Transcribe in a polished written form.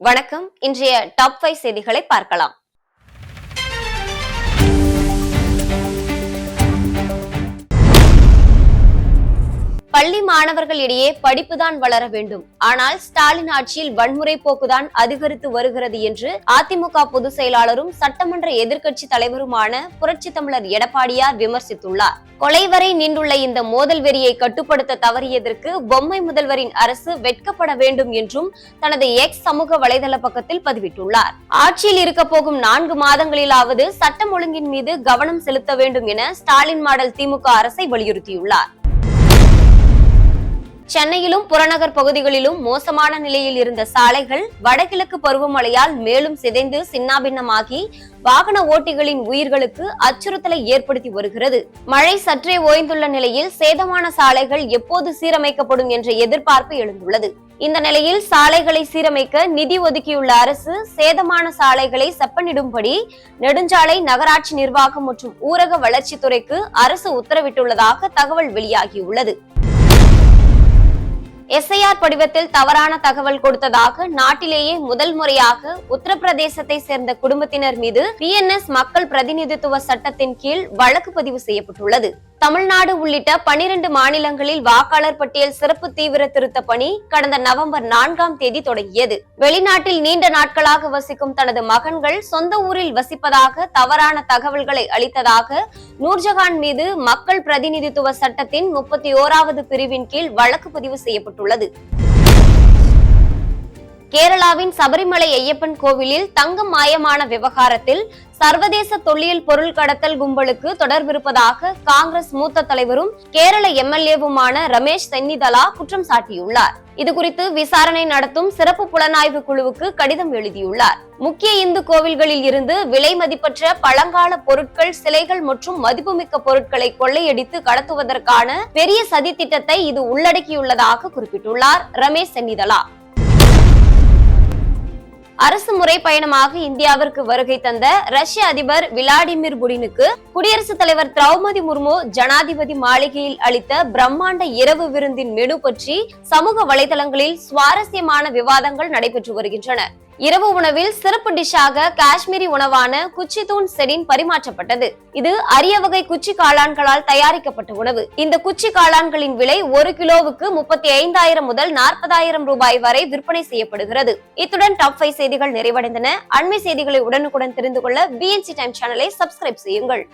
வணக்கம். இன்றைய டாப் 5 செய்திகளை பார்க்கலாம். பள்ளி மாணவர்களிடையே படிப்புதான் வளர வேண்டும், ஆனால் ஸ்டாலின் ஆட்சியில் வன்முறை போக்குதான் அதிகரித்து வருகிறது என்று அதிமுக பொதுச் செயலாளரும் சட்டமன்ற எதிர்க்கட்சி தலைவருமான புரட்சி தமிழர் எடப்பாடியார் விமர்சித்துள்ளார். கொலை வரை நின்றுள்ள இந்த மோதல் வெறியை கட்டுப்படுத்த தவறியதற்கு பொம்மை முதல்வரின் அரசு வெட்கப்பட வேண்டும் என்றும் தனது எக்ஸ் சமூக வலைதள பக்கத்தில் பதிவிட்டுள்ளார். ஆட்சியில் இருக்க போகும் 4 மாதங்களிலாவது சட்டம் ஒழுங்கின் மீது கவனம் செலுத்த வேண்டும் என ஸ்டாலின் மாடல் திமுக அரசை வலியுறுத்தியுள்ளார். சென்னையிலும் புறநகர் பகுதிகளிலும் மோசமான நிலையில் இருந்த சாலைகள் வடகிழக்கு பருவமழையால் மேலும் சிதைந்து சின்னாபின்னமாகி வாகன ஓட்டிகளின் உயிர்களுக்கு அச்சுறுத்தலை ஏற்படுத்தி வருகிறது. மழை சற்றே ஓய்ந்துள்ள நிலையில் சேதமான சாலைகள் எப்போது சீரமைக்கப்படும் என்ற எதிர்பார்ப்பு எழுந்துள்ளது. இந்த நிலையில் சாலைகளை சீரமைக்க நிதி ஒதுக்கியுள்ள அரசு சேதமான சாலைகளை செப்பனிடும்படி நெடுஞ்சாலை, நகராட்சி நிர்வாகம் மற்றும் ஊரக வளர்ச்சித்துறைக்கு அரசு உத்தரவிட்டுள்ளதாக தகவல் வெளியாகியுள்ளது. SIR படிவத்தில் தவறான தகவல் கொடுத்ததாக நாட்டிலேயே முதல் முறையாக உத்தரப்பிரதேசத்தை சேர்ந்த குடும்பத்தினர் மீது PNS மக்கள் பிரதிநிதித்துவ சட்டத்தின் கீழ் வழக்கு பதிவு செய்யப்பட்டுள்ளது. தமிழ்நாடு உள்ளிட்ட 12 மாநிலங்களில் வாக்காளர் பட்டியல் சிறப்பு தீவிர திருத்த பணி கடந்த நவம்பர் 4ஆம் தேதி தொடங்கியது. வெளிநாட்டில் நீண்ட நாட்களாக வசிக்கும் தனது மகன்கள் சொந்த ஊரில் வசிப்பதாக தவறான தகவல்களை அளித்ததாக நூர்ஜஹான் மீது மக்கள் பிரதிநிதித்துவ சட்டத்தின் 31வது பிரிவின் கீழ் வழக்கு பதிவு செய்யப்பட்டுள்ளது. கேரளாவின் சபரிமலை ஐயப்பன் கோவிலில் தங்கம் மாயமான விவகாரத்தில் சர்வதேச தொல்லியல் பொருள் கடத்தல் கும்பலுக்கு தொடர்பிருப்பதாக காங்கிரஸ் மூத்த தலைவரும் கேரள MLAவுமான ரமேஷ் சென்னிதலா குற்றம் சாட்டியுள்ளார். இதுகுறித்து விசாரணை நடத்தும் சிறப்பு புலனாய்வு குழுவுக்கு கடிதம் எழுதியுள்ளார். முக்கிய இந்து கோவில்களில் இருந்து விலை மதிப்பற்ற பழங்கால பொருட்கள், சிலைகள் மற்றும் மதிப்புமிக்க பொருட்களை கொள்ளையடித்து கடத்துவதற்கான பெரிய சதி திட்டத்தை இது உள்ளடக்கியுள்ளதாக குறிப்பிட்டுள்ளார் ரமேஷ் சென்னிதலா. அரசு முறை பயணமாக இந்தியாவிற்கு வருகை தந்த ரஷ்ய அதிபர் விளாடிமிர் புடினுக்கு குடியரசுத் தலைவர் திரௌபதி முர்மு ஜனாதிபதி மாளிகையில் அளித்த பிரம்மாண்ட இரவு விருந்தின் மெனு பற்றி சமூக வலைதளங்களில் சுவாரஸ்யமான விவாதங்கள் நடைபெற்று வருகின்றன. இரவு உணவில் சிறப்பு டிஷ்ஷாக காஷ்மீரி உணவான குச்சி தூண் செடின் பரிமாற்றப்பட்டது. இது அரிய வகை குச்சி காளான்களால் தயாரிக்கப்பட்ட உணவு. இந்த குச்சி காளான்களின் விலை 1 கிலோவுக்கு 35,000 முதல் 40,000 ரூபாய் வரை விற்பனை செய்யப்படுகிறது. இத்துடன் டாப் 5 செய்திகள் நிறைவடைந்தன. அண்மை செய்திகளை உடனுக்குடன் தெரிந்து கொள்ள BNC டைம் சேனலை சப்ஸ்கிரைப் செய்யுங்கள்.